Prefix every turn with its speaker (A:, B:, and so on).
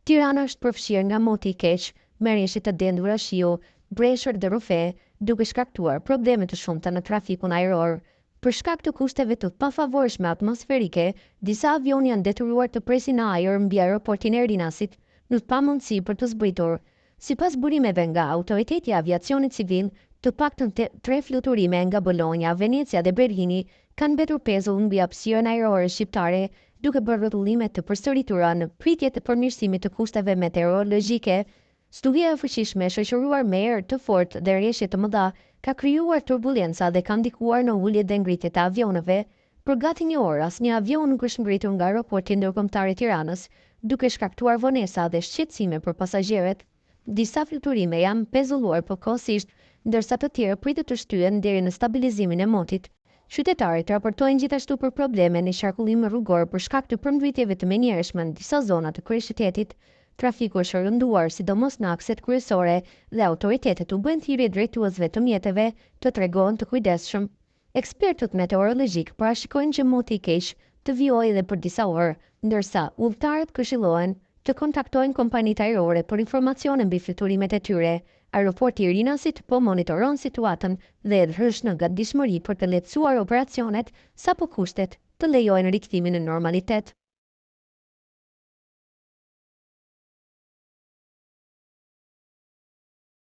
A: Tirana është përfshirë nga moti i keq, merrjeshje të dendura shiu, breshër dhe rufe, duke shkaktuar probleme të shumta në trafikun ajror. Për shkak të kushteve të pafavorshme atmosferike, disa avion janë detyruar të presin në ajër mbi aeroportin e Rinasit, në pamundësi për të zbritur. Sipas burimeve nga Autoriteti i Aviacionit Civil, të paktën 3 fluturime nga Bologna, Venecia dhe Berlini kanë mbetur pezull mbi hapësirën ajrore shqiptare, duke bërë rrotullimet të përsëritura në pritje të përmirësimit të kushteve meteorologjike. Studia e fuqishme shoqëruar me erë të fortë dhe rreshje të mëdha ka krijuar turbulenca dhe ka ndikuar në ulje dhe ngritje të avionëve. Për gati një orë, asnjë avion nuk është ngritur nga aeroporti ndërkombëtar i Tiranës, duke shkaktuar vonesa dhe shqetësime për pasagjerët. Disa fluturime janë pezulluar përkohësisht, ndërsa të tjerë pritet të shtyhen deri në stabilizimin e motit. Qytetarët raportojnë gjithashtu për probleme në qarkullim rrugor për shkak të përmbajtjeve të menjëhershme në disa zona të kryeqytetit. Trafiku është rënduar, sidomos në akset kryesore, dhe autoritetet u bën thirrje drejtuesve të mjeteve të tregohen të kujdesshëm. Ekspertët meteorologjik parashikojnë që moti i keq të vijojë edhe për disa orë, ndërsa udhëtarët këshillohen të kontaktojnë kompanitë ajrore për informacione mbi fluturimet e tyre. Aeroporti i Rinasit po monitoron situatën dhe është në gatishmëri për të lehtësuar operacionet sapo kushtet të lejojnë rikthimin në normalitet.